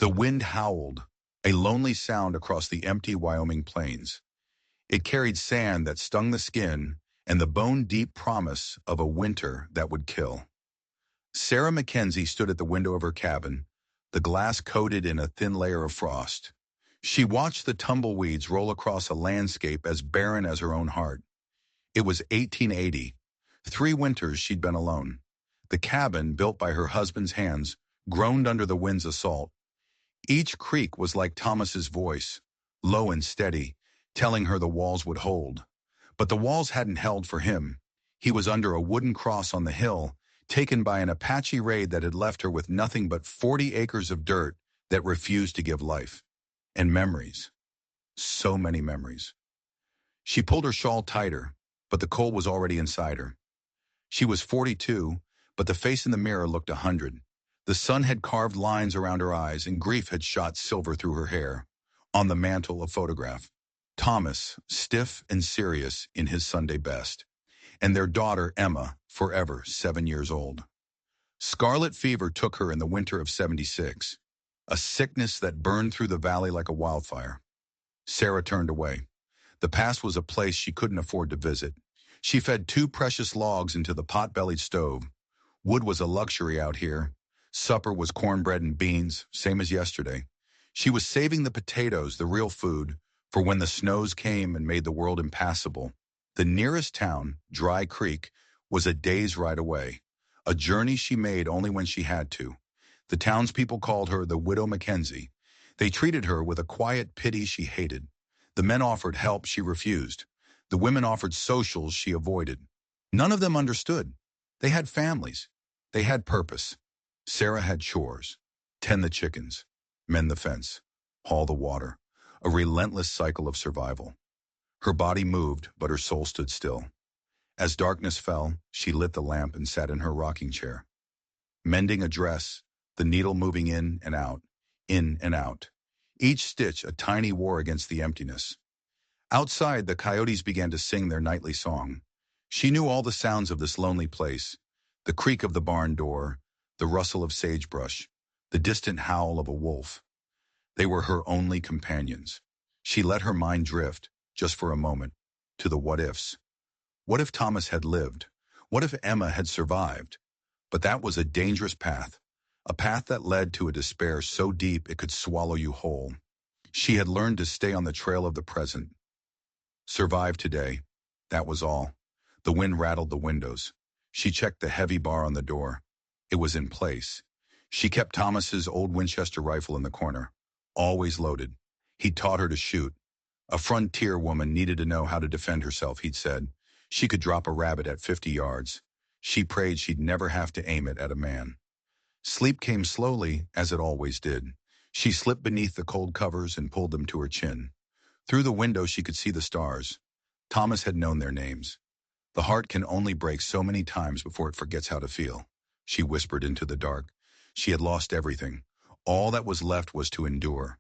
The wind howled, a lonely sound across the empty Wyoming plains. It carried sand that stung the skin and the bone-deep promise of a winter that would kill. Sarah Mackenzie stood at the window of her cabin, the glass coated in a thin layer of frost. She watched the tumbleweeds roll across a landscape as barren as her own heart. It was 1880. 3 winters she'd been alone. The cabin, built by her husband's hands, groaned under the wind's assault. Each creak was like Thomas's voice, low and steady, telling her the walls would hold. But the walls hadn't held for him. He was under a wooden cross on the hill, taken by an Apache raid that had left her with nothing but 40 acres of dirt that refused to give life. And memories. So many memories. She pulled her shawl tighter, but the cold was already inside her. She was 42, but the face in the mirror looked 100. The sun had carved lines around her eyes, and grief had shot silver through her hair. On the mantel, a photograph. Thomas, stiff and serious in his Sunday best. And their daughter, Emma, forever 7 years old. Scarlet fever took her in the winter of '76, a sickness that burned through the valley like a wildfire. Sarah turned away. The past was a place she couldn't afford to visit. She fed 2 precious logs into the pot-bellied stove. Wood was a luxury out here. Supper was cornbread and beans, same as yesterday. She was saving the potatoes, the real food, for when the snows came and made the world impassable. The nearest town, Dry Creek, was a day's ride away, a journey she made only when she had to. The townspeople called her the Widow Mackenzie. They treated her with a quiet pity she hated. The men offered help she refused. The women offered socials she avoided. None of them understood. They had families. They had purpose. Sarah had chores. Tend the chickens, mend the fence, haul the water. A relentless cycle of survival. Her body moved, but her soul stood still. As darkness fell, she lit the lamp and sat in her rocking chair. Mending a dress, the needle moving in and out, in and out. Each stitch a tiny war against the emptiness. Outside, the coyotes began to sing their nightly song. She knew all the sounds of this lonely place, the creak of the barn door, the rustle of sagebrush, the distant howl of a wolf. They were her only companions. She let her mind drift, just for a moment, to the what-ifs. What if Thomas had lived? What if Emma had survived? But that was a dangerous path, a path that led to a despair so deep it could swallow you whole. She had learned to stay on the trail of the present. Survive today. That was all. The wind rattled the windows. She checked the heavy bar on the door. It was in place. She kept Thomas's old Winchester rifle in the corner, always loaded. He'd taught her to shoot. A frontier woman needed to know how to defend herself, he'd said. She could drop a rabbit at 50 yards. She prayed she'd never have to aim it at a man. Sleep came slowly, as it always did. She slipped beneath the cold covers and pulled them to her chin. Through the window she could see the stars. Thomas had known their names. The heart can only break so many times before it forgets how to feel, she whispered into the dark. She had lost everything. All that was left was to endure.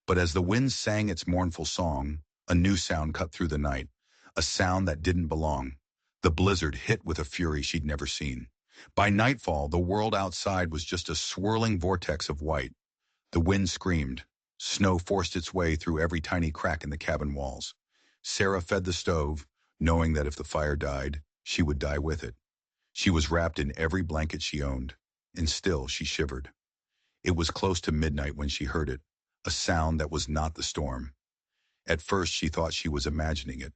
But as the wind sang its mournful song, a new sound cut through the night, a sound that didn't belong. The blizzard hit with a fury she'd never seen. By nightfall, the world outside was just a swirling vortex of white. The wind screamed. Snow forced its way through every tiny crack in the cabin walls. Sarah fed the stove, knowing that if the fire died, she would die with it. She was wrapped in every blanket she owned, and still she shivered. It was close to midnight when she heard it, a sound that was not the storm. At first she thought she was imagining it,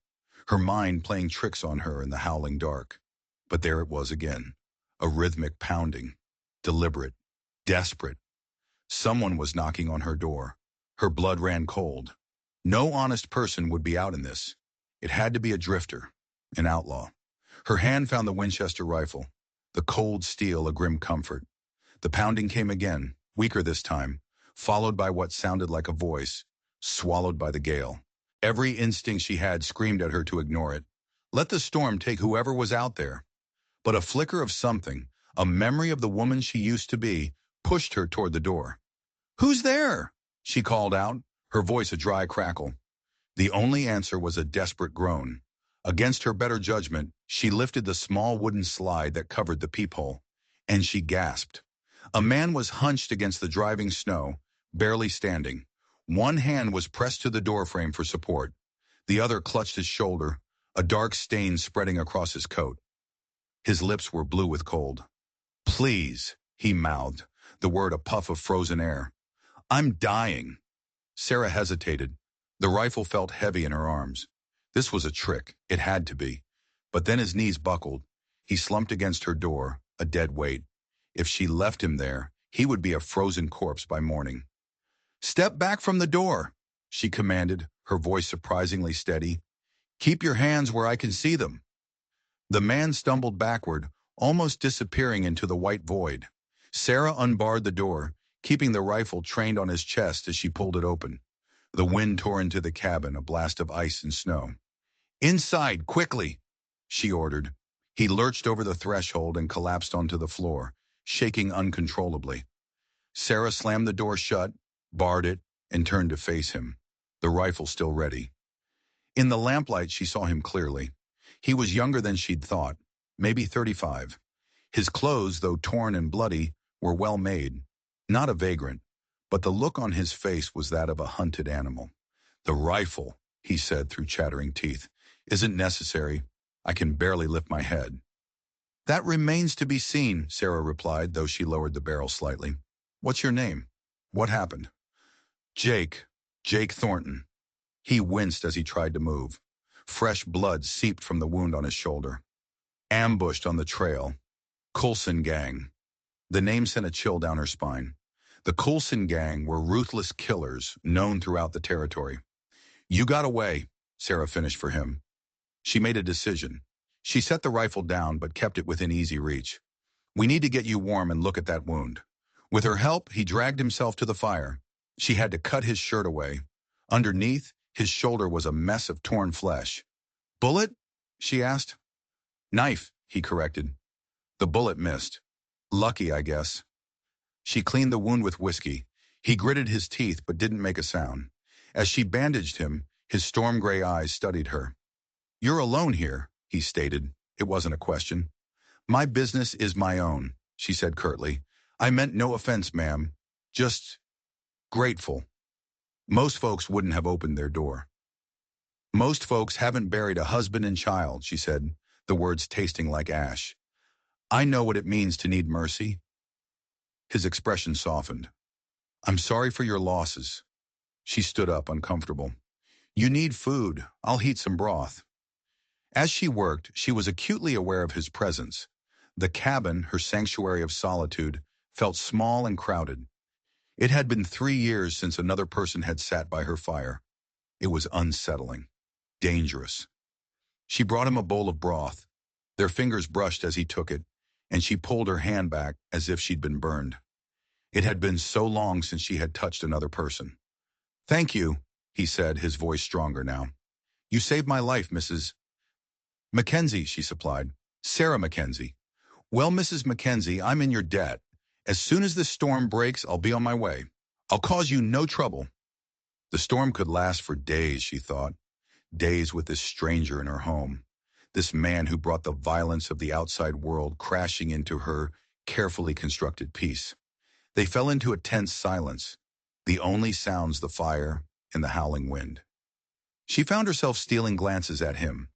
her mind playing tricks on her in the howling dark. But there it was again, a rhythmic pounding, deliberate, desperate. Someone was knocking on her door. Her blood ran cold. No honest person would be out in this. It had to be a drifter, an outlaw. Her hand found the Winchester rifle, the cold steel a grim comfort. The pounding came again, weaker this time, followed by what sounded like a voice, swallowed by the gale. Every instinct she had screamed at her to ignore it. Let the storm take whoever was out there. But a flicker of something, a memory of the woman she used to be, pushed her toward the door. "Who's there?" she called out, her voice a dry crackle. The only answer was a desperate groan. Against her better judgment, she lifted the small wooden slide that covered the peephole, and she gasped. A man was hunched against the driving snow, barely standing. One hand was pressed to the doorframe for support. The other clutched his shoulder, a dark stain spreading across his coat. His lips were blue with cold. "Please," he mouthed, the word a puff of frozen air. "I'm dying." Sarah hesitated. The rifle felt heavy in her arms. This was a trick. It had to be. But then his knees buckled. He slumped against her door, a dead weight. If she left him there, he would be a frozen corpse by morning. "Step back from the door," she commanded, her voice surprisingly steady. "Keep your hands where I can see them." The man stumbled backward, almost disappearing into the white void. Sarah unbarred the door, keeping the rifle trained on his chest as she pulled it open. The wind tore into the cabin, a blast of ice and snow. "Inside, quickly," she ordered. He lurched over the threshold and collapsed onto the floor, shaking uncontrollably. Sarah slammed the door shut, barred it, and turned to face him, the rifle still ready. In the lamplight, she saw him clearly. He was younger than she'd thought, maybe 35. His clothes, though torn and bloody, were well made. Not a vagrant, but the look on his face was that of a hunted animal. "The rifle," he said through chattering teeth, "isn't necessary. I can barely lift my head." "That remains to be seen," Sarah replied, though she lowered the barrel slightly. "What's your name? What happened?" "Jake. Jake Thornton." He winced as he tried to move. Fresh blood seeped from the wound on his shoulder. "Ambushed on the trail. Coulson gang." The name sent a chill down her spine. The Coulson gang were ruthless killers known throughout the territory. "You got away," Sarah finished for him. She made a decision. She set the rifle down but kept it within easy reach. "We need to get you warm and look at that wound." With her help, he dragged himself to the fire. She had to cut his shirt away. Underneath, his shoulder was a mess of torn flesh. "Bullet?" she asked. "Knife," he corrected. The bullet missed. "Lucky, I guess." She cleaned the wound with whiskey. He gritted his teeth but didn't make a sound. As she bandaged him, his storm gray eyes studied her. "You're alone here," he stated. It wasn't a question. "My business is my own," she said curtly. "I meant no offense, ma'am. Just grateful." Most folks wouldn't have opened their door. "Most folks haven't buried a husband and child," she said, the words tasting like ash. "I know what it means to need mercy." His expression softened. "I'm sorry for your losses." She stood up, uncomfortable. "You need food. I'll heat some broth." As she worked, she was acutely aware of his presence. The cabin, her sanctuary of solitude, felt small and crowded. It had been 3 years since another person had sat by her fire. It was unsettling, dangerous. She brought him a bowl of broth. Their fingers brushed as he took it, and she pulled her hand back as if she'd been burned. It had been so long since she had touched another person. "Thank you," he said, his voice stronger now. "You saved my life, Mrs. Mackenzie," she supplied. "Sarah Mackenzie." "Well, Mrs. Mackenzie, I'm in your debt. As soon as this storm breaks, I'll be on my way. I'll cause you no trouble." The storm could last for days, she thought. Days with this stranger in her home. This man who brought the violence of the outside world crashing into her carefully constructed peace. They fell into a tense silence, the only sounds the fire and the howling wind. She found herself stealing glances at him.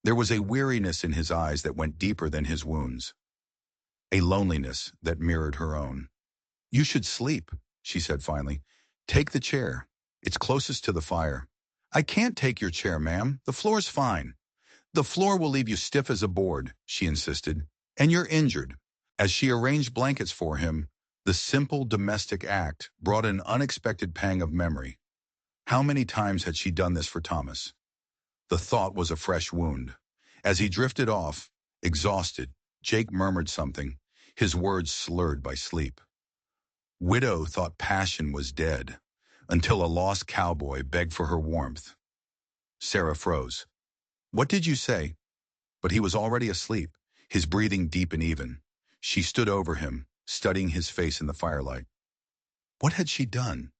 There was a weariness in his eyes that went deeper than his wounds. A loneliness that mirrored her own. "You should sleep," she said finally. "Take the chair. It's closest to the fire." "I can't take your chair, ma'am. The floor's fine." "The floor will leave you stiff as a board," she insisted. "And you're injured." As she arranged blankets for him, the simple domestic act brought an unexpected pang of memory. How many times had she done this for Thomas? The thought was a fresh wound. As he drifted off, exhausted, Jake murmured something, his words slurred by sleep. Widow thought passion was dead, until a lost cowboy begged for her warmth. Sarah froze. "What did you say?" But he was already asleep, his breathing deep and even. She stood over him, studying his face in the firelight. What had she done?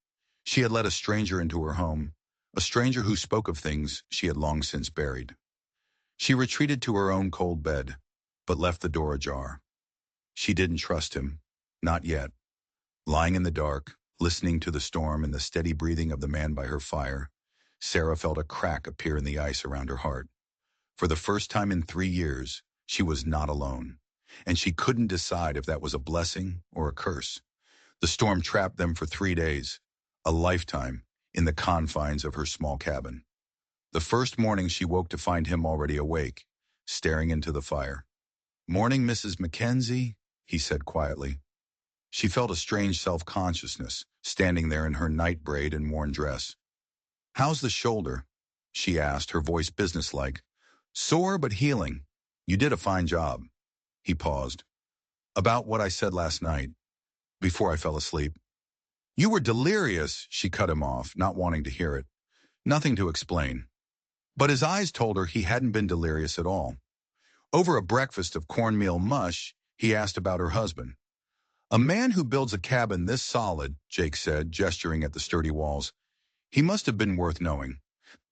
She had let a stranger into her home, a stranger who spoke of things she had long since buried. She retreated to her own cold bed, but left the door ajar. She didn't trust him, not yet. Lying in the dark, Listening to the storm and the steady breathing of the man by her fire, Sarah felt a crack appear in the ice around her heart. For the first time in 3 years, she was not alone, and she couldn't decide if that was a blessing or a curse. The storm trapped them for 3 days, a lifetime, in the confines of her small cabin. The first morning she woke to find him already awake, staring into the fire. "Morning, Mrs. Mackenzie," he said quietly. She felt a strange self-consciousness, standing there in her night braid and worn dress. "How's the shoulder?" she asked, her voice businesslike. "Sore but healing. You did a fine job." He paused. "About what I said last night, before I fell asleep." "You were delirious," she cut him off, not wanting to hear it. Nothing to explain. But his eyes told her he hadn't been delirious at all. Over a breakfast of cornmeal mush, he asked about her husband. "A man who builds a cabin this solid," Jake said, gesturing at the sturdy walls. "He must have been worth knowing."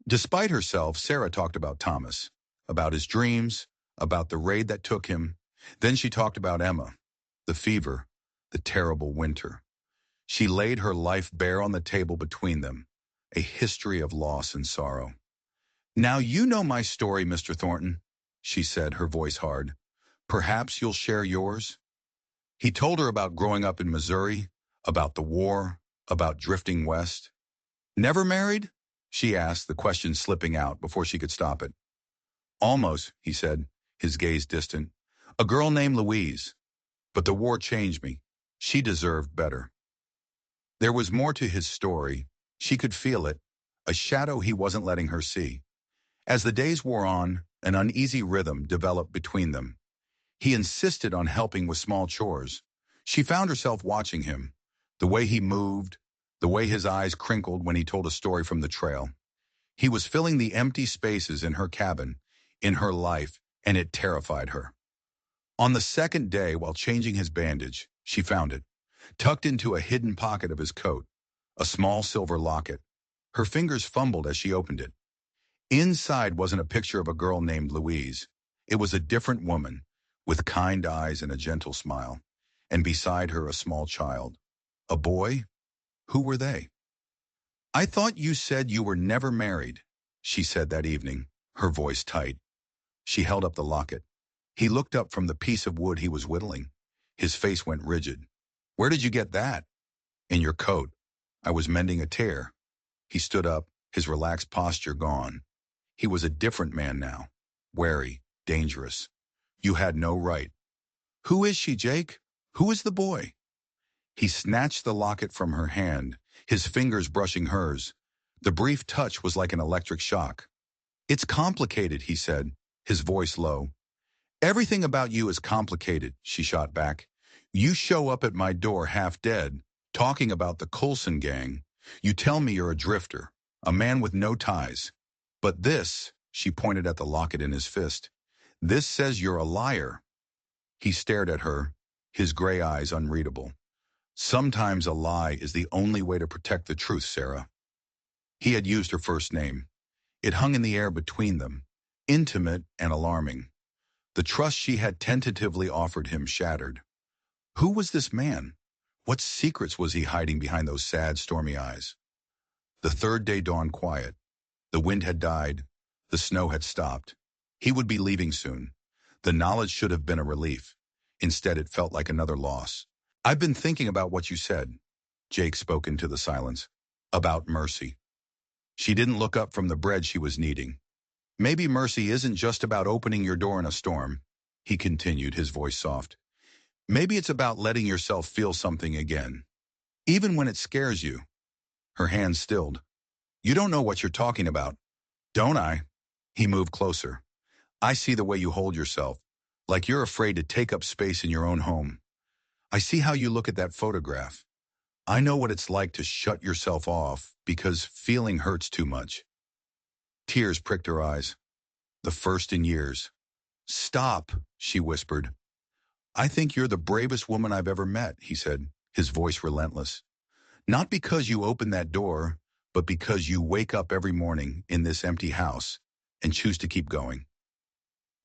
Despite herself, Sarah talked about Thomas, about his dreams, about the raid that took him. Then she talked about Emma, the fever, the terrible winter. She laid her life bare on the table between them, a history of loss and sorrow. "Now you know my story, Mr. Thornton," she said, her voice hard. "Perhaps you'll share yours?" He told her about growing up in Missouri, about the war, about drifting west. "Never married?" she asked, the question slipping out before she could stop it. "Almost," he said, his gaze distant. "A girl named Louise. But the war changed me. She deserved better." There was more to his story. She could feel it, a shadow he wasn't letting her see. As the days wore on, an uneasy rhythm developed between them. He insisted on helping with small chores. She found herself watching him, the way he moved, the way his eyes crinkled when he told a story from the trail. He was filling the empty spaces in her cabin, in her life, and it terrified her. On the second day, while changing his bandage, she found it, tucked into a hidden pocket of his coat, a small silver locket. Her fingers fumbled as she opened it. Inside wasn't a picture of a girl named Louise. It was a different woman, with kind eyes and a gentle smile, and beside her a small child. A boy? Who were they? "I thought you said you were never married," she said that evening, her voice tight. She held up the locket. He looked up from the piece of wood he was whittling. His face went rigid. "Where did you get that?" "In your coat. I was mending a tear." He stood up, his relaxed posture gone. He was a different man now, wary, dangerous. "You had no right." "Who is she, Jake? Who is the boy?" He snatched the locket from her hand, his fingers brushing hers. The brief touch was like an electric shock. "It's complicated," he said, his voice low. "Everything about you is complicated," she shot back. "You show up at my door half dead, talking about the Coulson gang. You tell me you're a drifter, a man with no ties. But this," she pointed at the locket in his fist, "this says you're a liar." He stared at her, his gray eyes unreadable. "Sometimes a lie is the only way to protect the truth, Sarah." He had used her first name. It hung in the air between them, intimate and alarming. The trust she had tentatively offered him shattered. Who was this man? What secrets was he hiding behind those sad, stormy eyes? The third day dawned quiet. The wind had died. The snow had stopped. He would be leaving soon. The knowledge should have been a relief. Instead, it felt like another loss. "I've been thinking about what you said," Jake spoke into the silence. "About mercy." She didn't look up from the bread she was kneading. "Maybe mercy isn't just about opening your door in a storm," he continued, his voice soft. "Maybe it's about letting yourself feel something again, even when it scares you." Her hands stilled. "You don't know what you're talking about." "Don't I?" He moved closer. "I see the way you hold yourself, like you're afraid to take up space in your own home. I see how you look at that photograph. I know what it's like to shut yourself off because feeling hurts too much." Tears pricked her eyes. The first in years. "Stop," she whispered. "I think you're the bravest woman I've ever met," he said, his voice relentless. "Not because you open that door, but because you wake up every morning in this empty house and choose to keep going."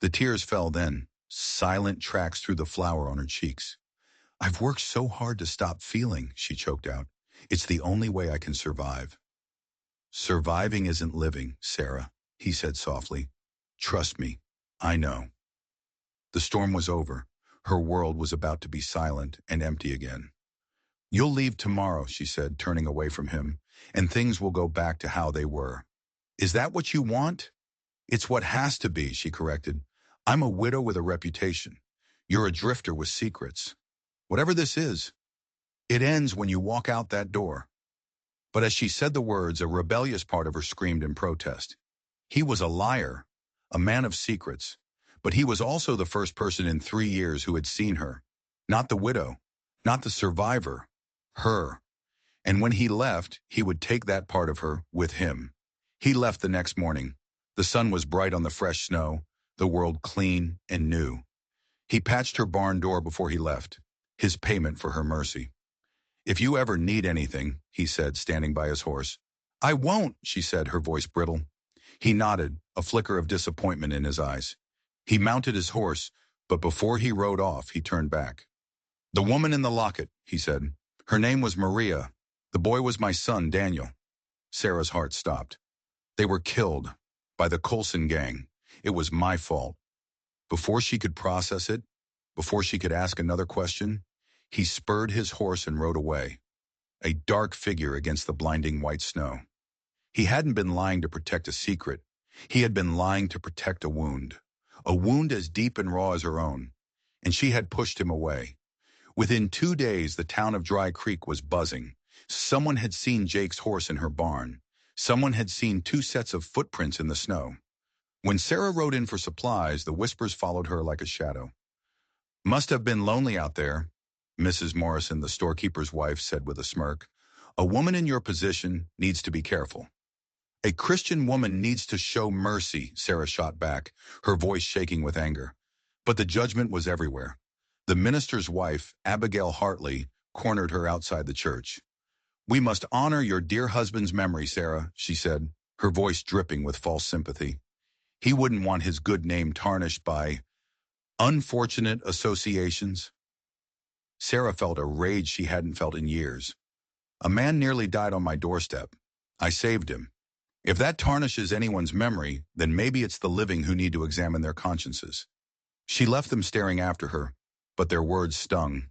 The tears fell then, silent tracks through the flour on her cheeks. "I've worked so hard to stop feeling," she choked out. It's the only way I can survive. Surviving isn't living, Sarah, he said softly. Trust me, I know. The storm was over. Her world was about to be silent and empty again. You'll leave tomorrow, she said, turning away from him, and things will go back to how they were. Is that what you want? It's what has to be, she corrected. I'm a widow with a reputation. You're a drifter with secrets. Whatever this is, it ends when you walk out that door. But as she said the words, a rebellious part of her screamed in protest. He was a liar, a man of secrets, but he was also the first person in 3 years who had seen her. Not the widow, not the survivor, her. And when he left, he would take that part of her with him. He left the next morning. The sun was bright on the fresh snow, the world clean and new. He patched her barn door before he left, his payment for her mercy. If you ever need anything, he said, standing by his horse. I won't, she said, her voice brittle. He nodded, a flicker of disappointment in his eyes. He mounted his horse, but before he rode off, he turned back. The woman in the locket, he said. Her name was Maria. The boy was my son, Daniel. Sarah's heart stopped. They were killed by the Coulson gang. It was my fault. Before she could process it, before she could ask another question, he spurred his horse and rode away, a dark figure against the blinding white snow. He hadn't been lying to protect a secret. He had been lying to protect a wound as deep and raw as her own, and she had pushed him away. Within 2 days, the town of Dry Creek was buzzing. Someone had seen Jake's horse in her barn. Someone had seen 2 sets of footprints in the snow. When Sarah rode in for supplies, the whispers followed her like a shadow. Must have been lonely out there, Mrs. Morrison, the storekeeper's wife, said with a smirk. A woman in your position needs to be careful. A Christian woman needs to show mercy, Sarah shot back, her voice shaking with anger. But the judgment was everywhere. The minister's wife, Abigail Hartley, cornered her outside the church. We must honor your dear husband's memory, Sarah, she said, her voice dripping with false sympathy. He wouldn't want his good name tarnished by unfortunate associations. Sarah felt a rage she hadn't felt in years. A man nearly died on my doorstep. I saved him. If that tarnishes anyone's memory, then maybe it's the living who need to examine their consciences. She left them staring after her, but their words stung.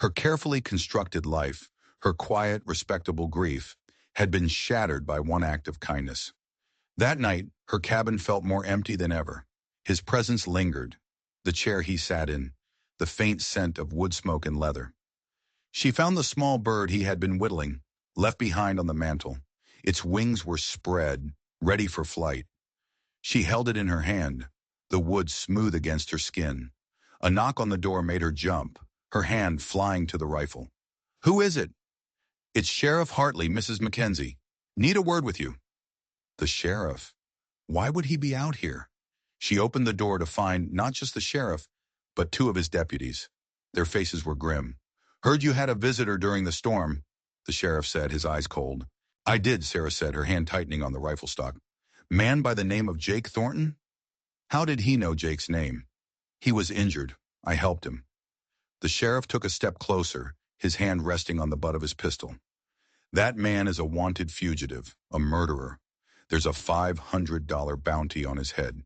Her carefully constructed life, her quiet, respectable grief, had been shattered by one act of kindness. That night, her cabin felt more empty than ever. His presence lingered, the chair he sat in, the faint scent of wood smoke and leather. She found the small bird he had been whittling, left behind on the mantel. Its wings were spread, ready for flight. She held it in her hand, the wood smooth against her skin. A knock on the door made her jump, her hand flying to the rifle. Who is it? It's Sheriff Hartley, Mrs. Mackenzie. Need a word with you. The sheriff? Why would he be out here? She opened the door to find not just the sheriff, but 2 of his deputies. Their faces were grim. Heard you had a visitor during the storm, the sheriff said, his eyes cold. I did, Sarah said, her hand tightening on the rifle stock. Man by the name of Jake Thornton? How did he know Jake's name? He was injured. I helped him. The sheriff took a step closer, his hand resting on the butt of his pistol. That man is a wanted fugitive, a murderer. There's a $500 bounty on his head.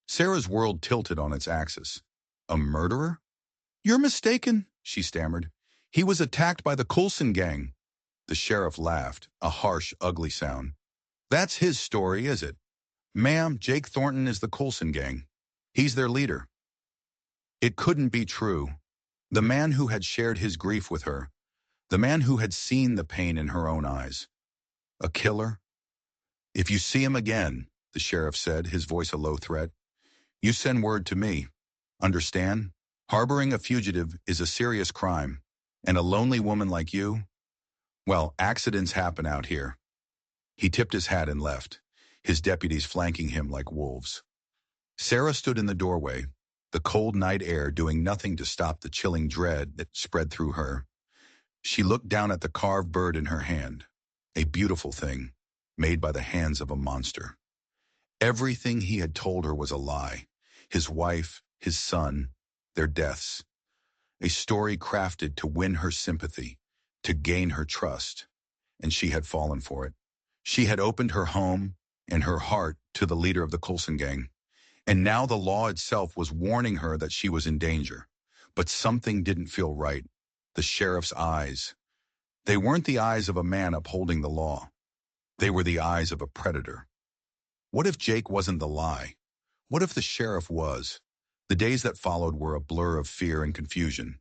Sarah's world tilted on its axis. A murderer? You're mistaken, she stammered. He was attacked by the Coulson gang. The sheriff laughed, a harsh, ugly sound. That's his story, is it? Ma'am, Jake Thornton is the Coulson gang. He's their leader. It couldn't be true. The man who had shared his grief with her, the man who had seen the pain in her own eyes. A killer? If you see him again, the sheriff said, his voice a low threat, you send word to me. Understand? Harboring a fugitive is a serious crime, and a lonely woman like you, well, accidents happen out here. He tipped his hat and left, his deputies flanking him like wolves. Sarah stood in the doorway, the cold night air doing nothing to stop the chilling dread that spread through her. She looked down at the carved bird in her hand, a beautiful thing, made by the hands of a monster. Everything he had told her was a lie. His wife, his son, their deaths. A story crafted to win her sympathy, to gain her trust. and she had fallen for it. She had opened her home and her heart to the leader of the Coulson gang, and now the law itself was warning her that she was in danger. But something didn't feel right. The sheriff's eyes. They weren't the eyes of a man upholding the law. They were the eyes of a predator. What if Jake wasn't the lie? What if the sheriff was? The days that followed were a blur of fear and confusion.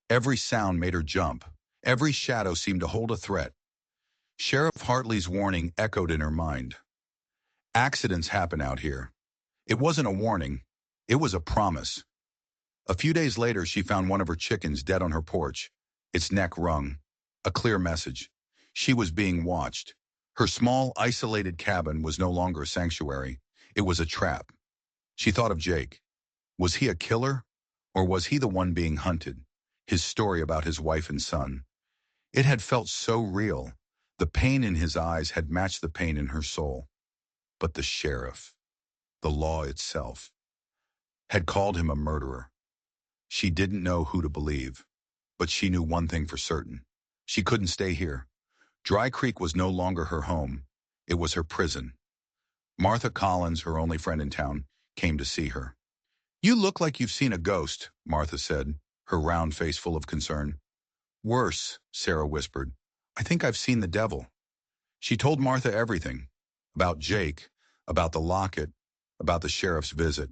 Every sound made her jump. Every shadow seemed to hold a threat. Sheriff Hartley's warning echoed in her mind. Accidents happen out here. It wasn't a warning. It was a promise. A few days later, she found one of her chickens dead on her porch, its neck wrung. A clear message. She was being watched. Her small, isolated cabin was no longer a sanctuary. It was a trap. She thought of Jake. Was he a killer? Or was he the one being hunted? His story about his wife and son. It had felt so real. The pain in his eyes had matched the pain in her soul. But the sheriff, the law itself, had called him a murderer. She didn't know who to believe, but she knew one thing for certain. She couldn't stay here. Dry Creek was no longer her home. It was her prison. Martha Collins, her only friend in town, came to see her. "You look like you've seen a ghost," Martha said, her round face full of concern. "Worse," Sarah whispered. "I think I've seen the devil." She told Martha everything. About Jake, about the locket, about the sheriff's visit.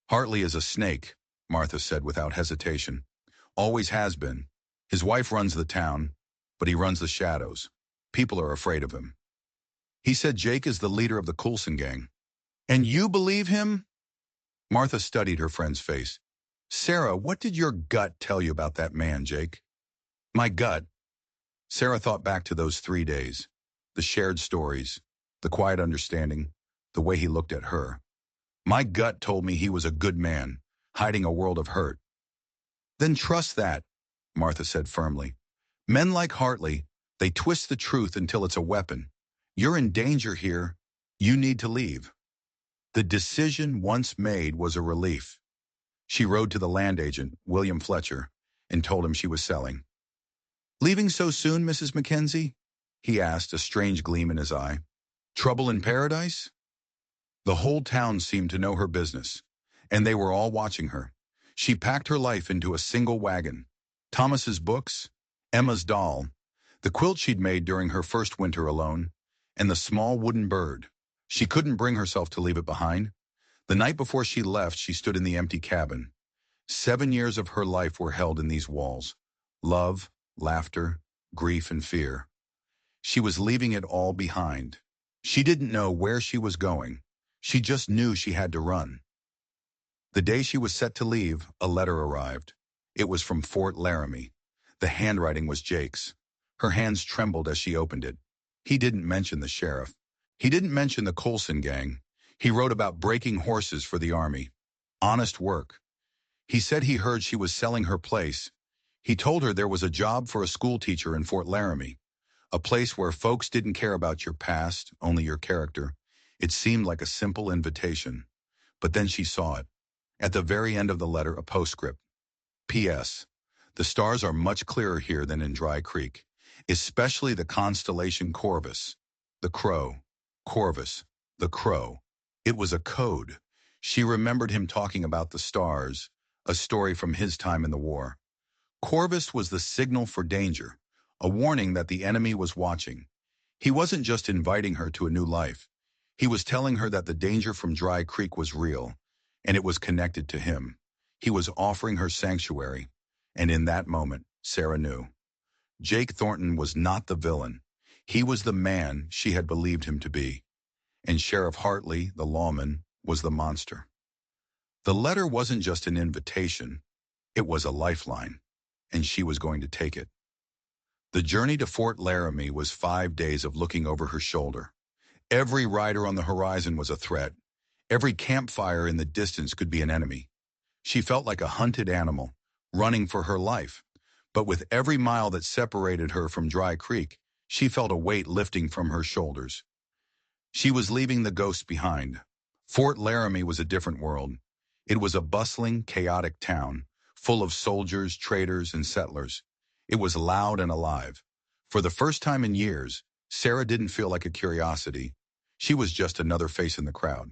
"Hartley is a snake," Martha said without hesitation. "Always has been. His wife runs the town, but he runs the shadows. People are afraid of him. He said Jake is the leader of the Coulson gang." "And you believe him?" Martha studied her friend's face. "Sarah, what did your gut tell you about that man, Jake?" "My gut." Sarah thought back to those 3 days. The shared stories, the quiet understanding, the way he looked at her. "My gut told me he was a good man, hiding a world of hurt." "Then trust that," Martha said firmly. "Men like Hartley, they twist the truth until it's a weapon. You're in danger here. You need to leave." The decision once made was a relief. She rode to the land agent, William Fletcher, and told him she was selling. "Leaving so soon, Mrs. Mackenzie?" he asked, a strange gleam in his eye. "Trouble in paradise?" The whole town seemed to know her business, and they were all watching her. She packed her life into a single wagon. Thomas's books, Emma's doll, the quilt she'd made during her first winter alone, and the small wooden bird. She couldn't bring herself to leave it behind. The night before she left, she stood in the empty cabin. 7 years of her life were held in these walls. Love, laughter, grief, and fear. She was leaving it all behind. She didn't know where she was going. She just knew she had to run. The day she was set to leave, a letter arrived. It was from Fort Laramie. The handwriting was Jake's. Her hands trembled as she opened it. He didn't mention the sheriff. He didn't mention the Coulson gang. He wrote about breaking horses for the army. Honest work. He said he heard she was selling her place. He told her there was a job for a school teacher in Fort Laramie, a place where folks didn't care about your past, only your character. It seemed like a simple invitation. But then she saw it. At the very end of the letter, a postscript. P.S. The stars are much clearer here than in Dry Creek, especially the constellation Corvus. The crow. Corvus. The crow. It was a code. She remembered him talking about the stars, a story from his time in the war. Corvus was the signal for danger, a warning that the enemy was watching. He wasn't just inviting her to a new life. He was telling her that the danger from Dry Creek was real, and it was connected to him. He was offering her sanctuary, and in that moment, Sarah knew. Jake Thornton was not the villain. He was the man she had believed him to be. And Sheriff Hartley, the lawman, was the monster. The letter wasn't just an invitation. It was a lifeline, and she was going to take it. The journey to Fort Laramie was 5 days of looking over her shoulder. Every rider on the horizon was a threat. Every campfire in the distance could be an enemy. She felt like a hunted animal, running for her life. But with every mile that separated her from Dry Creek, she felt a weight lifting from her shoulders. She was leaving the ghosts behind. Fort Laramie was a different world. It was a bustling, chaotic town, full of soldiers, traders, and settlers. It was loud and alive. For the first time in years, Sarah didn't feel like a curiosity. She was just another face in the crowd.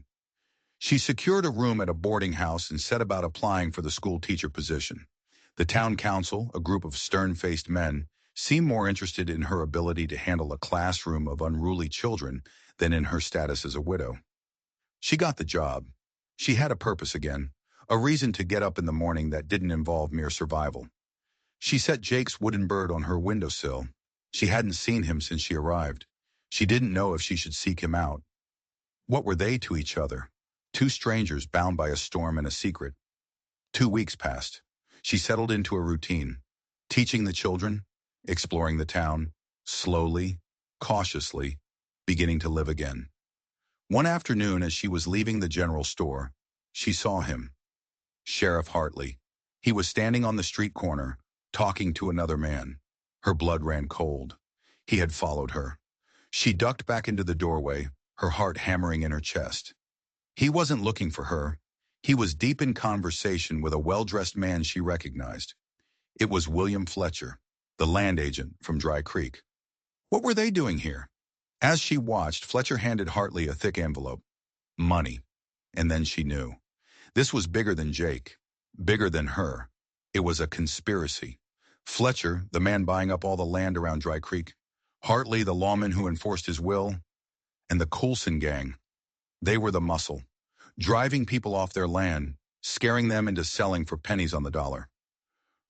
She secured a room at a boarding house and set about applying for the school teacher position. The town council, a group of stern-faced men, seemed more interested in her ability to handle a classroom of unruly children than in her status as a widow. She got the job. She had a purpose again, a reason to get up in the morning that didn't involve mere survival. She set Jake's wooden bird on her windowsill. She hadn't seen him since she arrived. She didn't know if she should seek him out. What were they to each other? Two strangers bound by a storm and a secret. 2 weeks passed. She settled into a routine, teaching the children, exploring the town, slowly, cautiously, beginning to live again. One afternoon, as she was leaving the general store, she saw him, Sheriff Hartley. He was standing on the street corner, talking to another man. Her blood ran cold. He had followed her. She ducked back into the doorway, her heart hammering in her chest. He wasn't looking for her. He was deep in conversation with a well-dressed man she recognized. It was William Fletcher, the land agent from Dry Creek. What were they doing here? As she watched, Fletcher handed Hartley a thick envelope. Money. And then she knew. This was bigger than Jake. Bigger than her. It was a conspiracy. Fletcher, the man buying up all the land around Dry Creek. Hartley, the lawman who enforced his will. And the Coulson gang. They were the muscle. Driving people off their land, scaring them into selling for pennies on the dollar.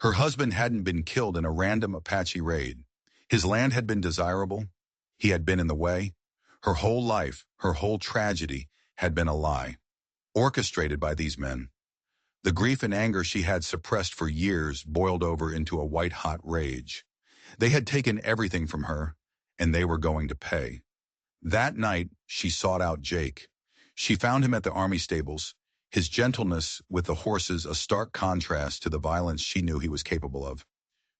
Her husband hadn't been killed in a random Apache raid. His land had been desirable. He had been in the way. Her whole life, her whole tragedy, had been a lie, orchestrated by these men. The grief and anger she had suppressed for years boiled over into a white-hot rage. They had taken everything from her, and they were going to pay. That night, she sought out Jake. She found him at the army stables, his gentleness with the horses a stark contrast to the violence she knew he was capable of.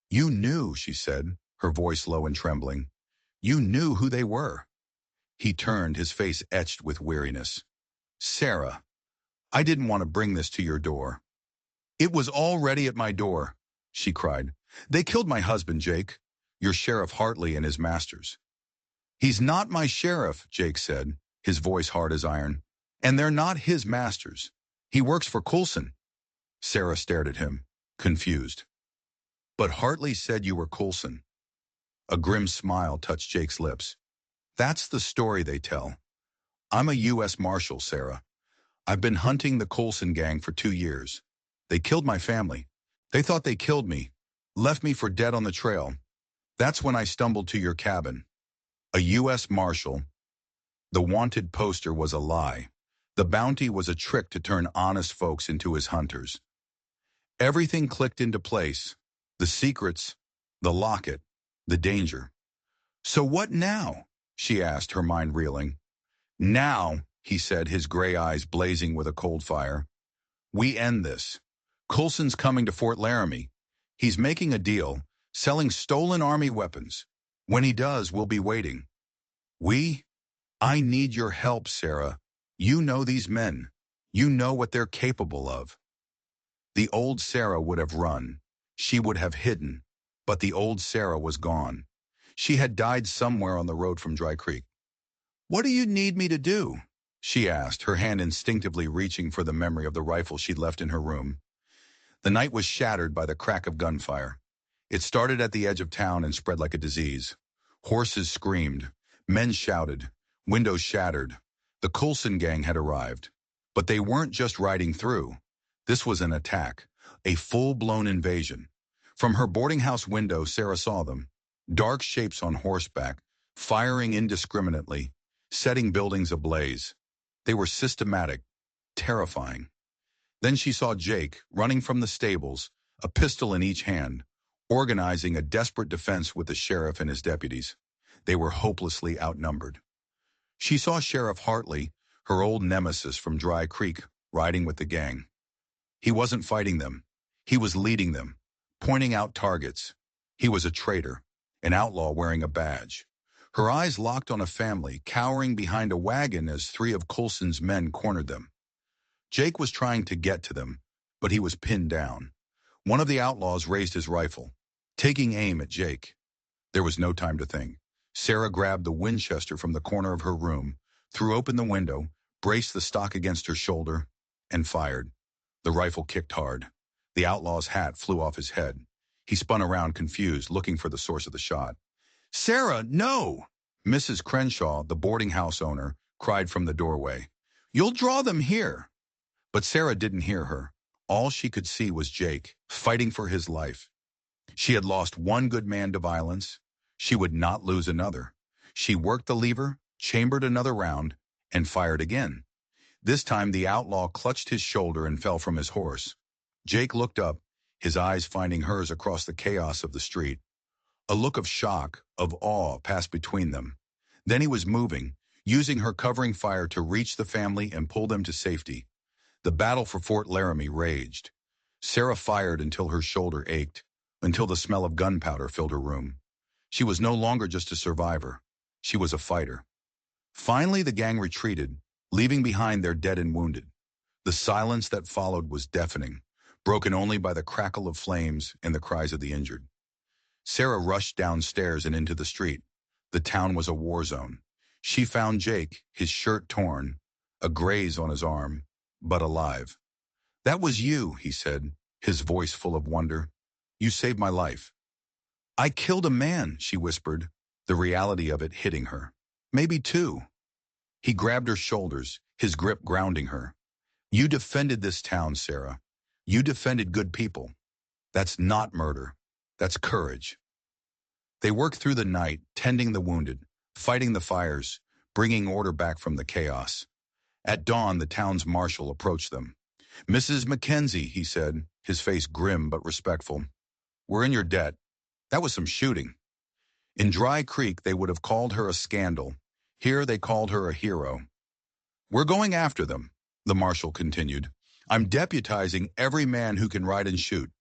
You knew, she said, her voice low and trembling. You knew who they were. He turned, his face etched with weariness. Sarah, I didn't want to bring this to your door. It was already at my door, she cried. They killed my husband, Jake, your Sheriff Hartley and his masters. He's not my sheriff, Jake said, his voice hard as iron. And they're not his masters. He works for Coulson. Sarah stared at him, confused. But Hartley said you were Coulson. A grim smile touched Jake's lips. That's the story they tell. I'm a U.S. Marshal, Sarah. I've been hunting the Coulson gang for 2 years. They killed my family. They thought they killed me, left me for dead on the trail. That's when I stumbled to your cabin. A U.S. Marshal. The wanted poster was a lie. The bounty was a trick to turn honest folks into his hunters. Everything clicked into place. The secrets, the locket, the danger. So what now? She asked, her mind reeling. Now, he said, his gray eyes blazing with a cold fire. We end this. Coulson's coming to Fort Laramie. He's making a deal, selling stolen army weapons. When he does, we'll be waiting. I need your help, Sarah. You know these men. You know what they're capable of. The old Sarah would have run. She would have hidden. But the old Sarah was gone. She had died somewhere on the road from Dry Creek. What do you need me to do? She asked, her hand instinctively reaching for the memory of the rifle she'd left in her room. The night was shattered by the crack of gunfire. It started at the edge of town and spread like a disease. Horses screamed. Men shouted. Windows shattered. The Coulson gang had arrived. But they weren't just riding through. This was an attack, a full-blown invasion. From her boarding house window, Sarah saw them. Dark shapes on horseback, firing indiscriminately, setting buildings ablaze. They were systematic, terrifying. Then she saw Jake, running from the stables, a pistol in each hand, organizing a desperate defense with the sheriff and his deputies. They were hopelessly outnumbered. She saw Sheriff Hartley, her old nemesis from Dry Creek, riding with the gang. He wasn't fighting them. He was leading them, pointing out targets. He was a traitor, an outlaw wearing a badge. Her eyes locked on a family, cowering behind a wagon as 3 of Coulson's men cornered them. Jake was trying to get to them, but he was pinned down. One of the outlaws raised his rifle, taking aim at Jake. There was no time to think. Sarah grabbed the Winchester from the corner of her room, threw open the window, braced the stock against her shoulder, and fired. The rifle kicked hard. The outlaw's hat flew off his head. He spun around confused, looking for the source of the shot. "Sarah, no!" Mrs. Crenshaw, the boarding house owner, cried from the doorway. "You'll draw them here." But Sarah didn't hear her. All she could see was Jake, fighting for his life. She had lost one good man to violence. She would not lose another. She worked the lever, chambered another round, and fired again. This time the outlaw clutched his shoulder and fell from his horse. Jake looked up, his eyes finding hers across the chaos of the street. A look of shock, of awe passed between them. Then he was moving, using her covering fire to reach the family and pull them to safety. The battle for Fort Laramie raged. Sarah fired until her shoulder ached, until the smell of gunpowder filled her room. She was no longer just a survivor. She was a fighter. Finally, the gang retreated, leaving behind their dead and wounded. The silence that followed was deafening, broken only by the crackle of flames and the cries of the injured. Sarah rushed downstairs and into the street. The town was a war zone. She found Jake, his shirt torn, a graze on his arm, but alive. "That was you," he said, his voice full of wonder. "You saved my life." "I killed a man," she whispered, the reality of it hitting her. "Maybe two." He grabbed her shoulders, his grip grounding her. "You defended this town, Sarah. You defended good people. That's not murder. That's courage." They worked through the night, tending the wounded, fighting the fires, bringing order back from the chaos. At dawn, the town's marshal approached them. "Mrs. Mackenzie," he said, his face grim but respectful. "We're in your debt. That was some shooting." In Dry Creek, they would have called her a scandal. Here, they called her a hero. "We're going after them," the marshal continued. "I'm deputizing every man who can ride and shoot."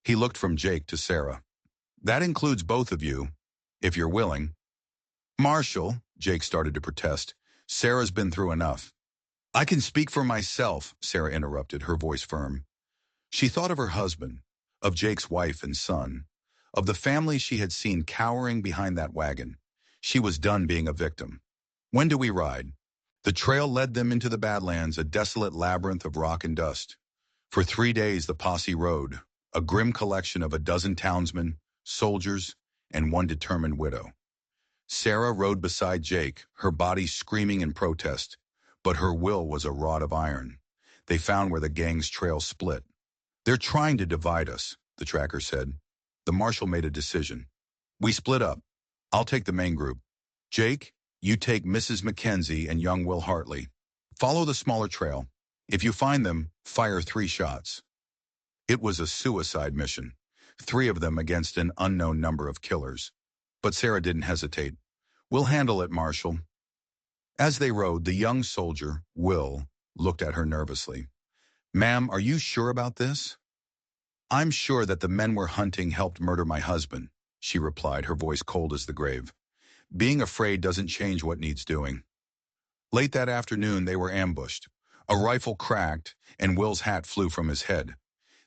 He looked from Jake to Sarah. "That includes both of you, if you're willing." "Marshal," Jake started to protest. "Sarah's been through enough." "I can speak for myself," Sarah interrupted, her voice firm. She thought of her husband, of Jake's wife and son, of the family she had seen cowering behind that wagon. She was done being a victim. "When do we ride?" The trail led them into the Badlands, a desolate labyrinth of rock and dust. For 3 days the posse rode, a grim collection of a dozen townsmen, soldiers, and one determined widow. Sarah rode beside Jake, her body screaming in protest, but her will was a rod of iron. They found where the gang's trail split. "They're trying to divide us," the tracker said. The marshal made a decision. "We split up. I'll take the main group. Jake, you take Mrs. Mackenzie and young Will Hartley. Follow the smaller trail. If you find them, fire 3 shots." It was a suicide mission, 3 of them against an unknown number of killers. But Sarah didn't hesitate. "We'll handle it, Marshal." As they rode, the young soldier, Will, looked at her nervously. "Ma'am, are you sure about this?" "I'm sure that the men we're hunting helped murder my husband," she replied, her voice cold as the grave. "Being afraid doesn't change what needs doing." Late that afternoon, they were ambushed. A rifle cracked, and Will's hat flew from his head.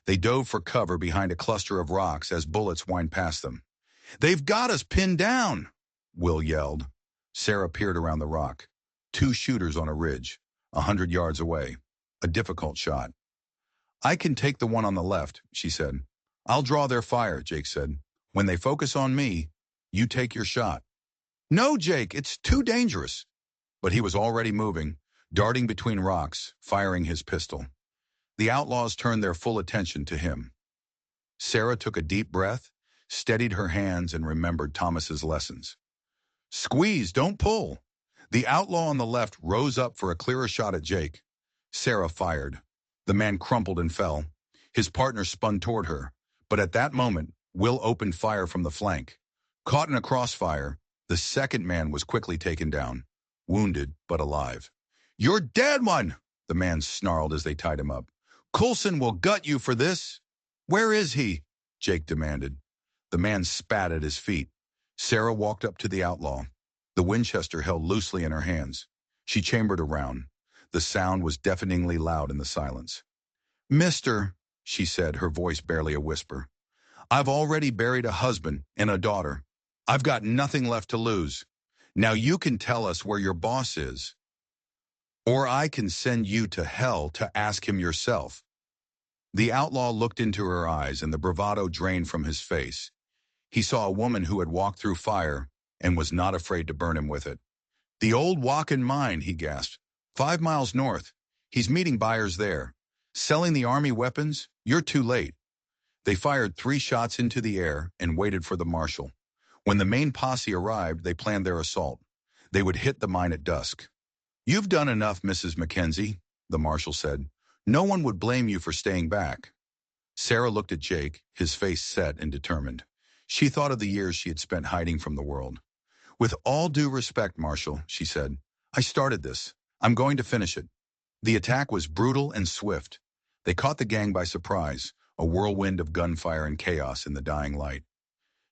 They dove for cover behind a cluster of rocks as bullets whined past them. "They've got us pinned down!" Will yelled. Sarah peered around the rock. 2 shooters on a ridge, 100 yards away. A difficult shot. "I can take the one on the left," she said. "I'll draw their fire," Jake said. "When they focus on me, you take your shot." "No, Jake, it's too dangerous." But he was already moving, darting between rocks, firing his pistol. The outlaws turned their full attention to him. Sarah took a deep breath, steadied her hands, and remembered Thomas's lessons. "Squeeze, don't pull." The outlaw on the left rose up for a clearer shot at Jake. Sarah fired. The man crumpled and fell. His partner spun toward her, but at that moment, Will opened fire from the flank. Caught in a crossfire, the second man was quickly taken down, wounded but alive. "You're dead one," the man snarled as they tied him up. "Coulson will gut you for this." "Where is he?" Jake demanded. The man spat at his feet. Sarah walked up to the outlaw. The Winchester held loosely in her hands. She chambered a round. The sound was deafeningly loud in the silence. "Mister," she said, her voice barely a whisper, "I've already buried a husband and a daughter. I've got nothing left to lose. Now you can tell us where your boss is, or I can send you to hell to ask him yourself." The outlaw looked into her eyes and the bravado drained from his face. He saw a woman who had walked through fire and was not afraid to burn him with it. "The old Walken mine," he gasped. 5 miles north. He's meeting buyers there. Selling the army weapons? You're too late." They fired 3 shots into the air and waited for the marshal. When the main posse arrived, they planned their assault. They would hit the mine at dusk. "You've done enough, Mrs. Mackenzie," the marshal said. "No one would blame you for staying back." Sarah looked at Jake, his face set and determined. She thought of the years she had spent hiding from the world. "With all due respect, Marshal," she said, "I started this. I'm going to finish it." The attack was brutal and swift. They caught the gang by surprise, a whirlwind of gunfire and chaos in the dying light.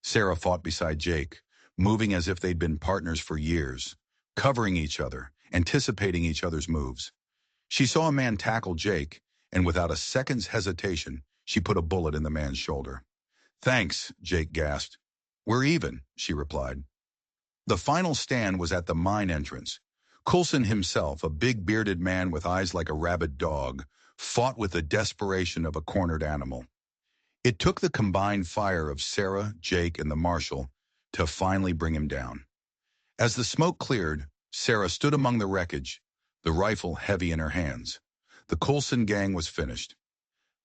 Sarah fought beside Jake, moving as if they'd been partners for years, covering each other, anticipating each other's moves. She saw a man tackle Jake, and without a second's hesitation, she put a bullet in the man's shoulder. "Thanks," Jake gasped. "We're even," she replied. The final stand was at the mine entrance. Coulson himself, a big bearded man with eyes like a rabid dog, fought with the desperation of a cornered animal. It took the combined fire of Sarah, Jake, and the marshal to finally bring him down. As the smoke cleared, Sarah stood among the wreckage, the rifle heavy in her hands. The Coulson gang was finished.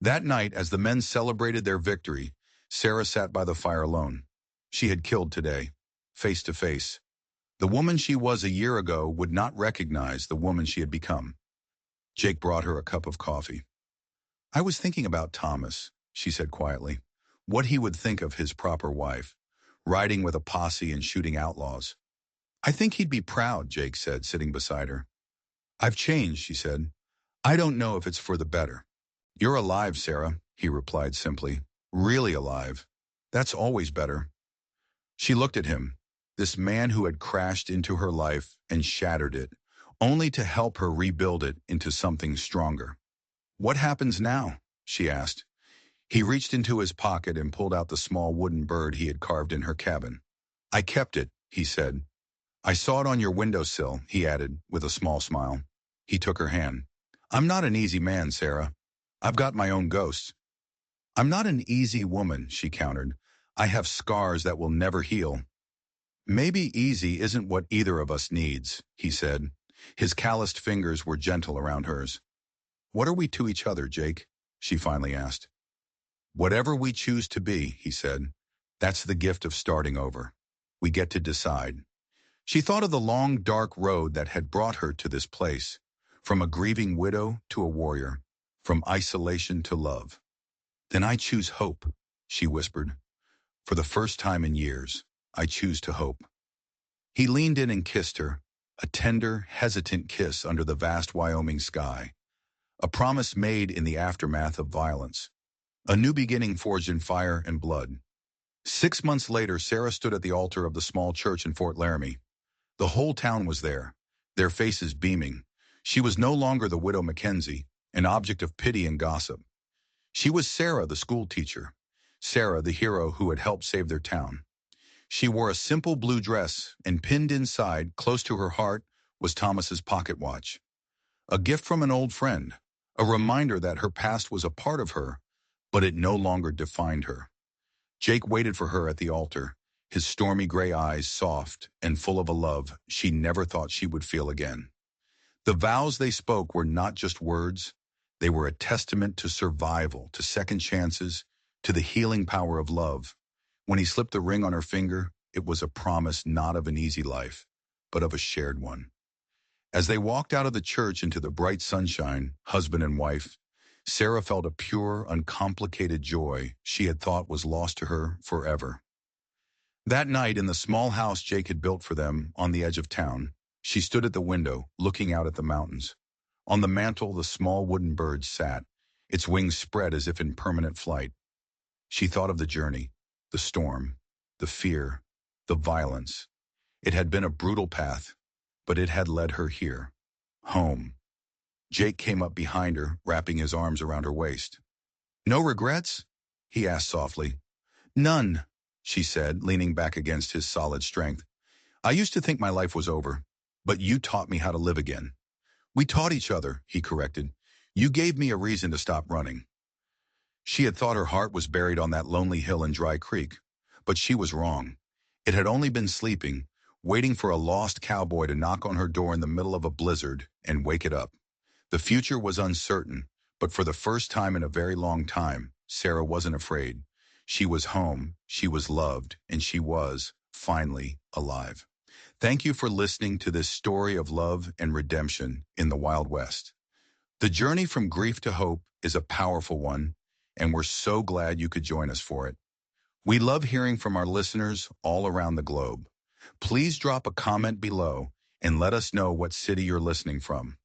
That night, as the men celebrated their victory, Sarah sat by the fire alone. She had killed today, face to face. The woman she was a year ago would not recognize the woman she had become. Jake brought her a cup of coffee. "I was thinking about Thomas," she said quietly. "What he would think of his proper wife, riding with a posse and shooting outlaws." "I think he'd be proud," Jake said, sitting beside her. "I've changed," she said. "I don't know if it's for the better." "You're alive, Sarah," he replied simply. "Really alive. That's always better." She looked at him, this man who had crashed into her life and shattered it, only to help her rebuild it into something stronger. "What happens now?" she asked. He reached into his pocket and pulled out the small wooden bird he had carved in her cabin. "I kept it," he said. "I saw it on your windowsill," he added, with a small smile. He took her hand. "I'm not an easy man, Sarah. I've got my own ghosts." "I'm not an easy woman," she countered. "I have scars that will never heal." "Maybe easy isn't what either of us needs," he said. His calloused fingers were gentle around hers. "What are we to each other, Jake?" she finally asked. "Whatever we choose to be," he said. "That's the gift of starting over. We get to decide." She thought of the long, dark road that had brought her to this place, from a grieving widow to a warrior, from isolation to love. "Then I choose hope," she whispered. "For the first time in years, I choose to hope." He leaned in and kissed her, a tender, hesitant kiss under the vast Wyoming sky, a promise made in the aftermath of violence, a new beginning forged in fire and blood. 6 months later, Sarah stood at the altar of the small church in Fort Laramie. The whole town was there, their faces beaming. She was no longer the widow Mackenzie, an object of pity and gossip. She was Sarah, the school teacher, Sarah, the hero who had helped save their town. She wore a simple blue dress, and pinned inside, close to her heart, was Thomas's pocket watch. A gift from an old friend, a reminder that her past was a part of her, but it no longer defined her. Jake waited for her at the altar, his stormy gray eyes soft and full of a love she never thought she would feel again. The vows they spoke were not just words. They were a testament to survival, to second chances, to the healing power of love. When he slipped the ring on her finger, it was a promise not of an easy life, but of a shared one. As they walked out of the church into the bright sunshine, husband and wife, Sarah felt a pure, uncomplicated joy she had thought was lost to her forever. That night, in the small house Jake had built for them on the edge of town, she stood at the window, looking out at the mountains. On the mantel, the small wooden bird sat, its wings spread as if in permanent flight. She thought of the journey, the storm, the fear, the violence. It had been a brutal path, but it had led her here, home. Jake came up behind her, wrapping his arms around her waist. "No regrets?" he asked softly. "None," she said, leaning back against his solid strength. I used to think my life was over, but you taught me how to live again. We taught each other, he corrected. You gave me a reason to stop running. She had thought her heart was buried on that lonely hill in Dry Creek, but she was wrong. It had only been sleeping, waiting for a lost cowboy to knock on her door in the middle of a blizzard and wake it up. The future was uncertain, but for the first time in a very long time, Sarah wasn't afraid. She was home, she was loved, and she was, finally, alive. Thank you for listening to this story of love and redemption in the Wild West. The journey from grief to hope is a powerful one, and we're so glad you could join us for it. We love hearing from our listeners all around the globe. Please drop a comment below and let us know what city you're listening from.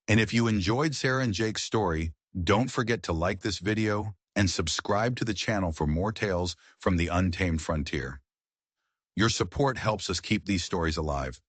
And if you enjoyed Sarah and Jake's story, don't forget to like this video and subscribe to the channel for more tales from the untamed frontier. Your support helps us keep these stories alive.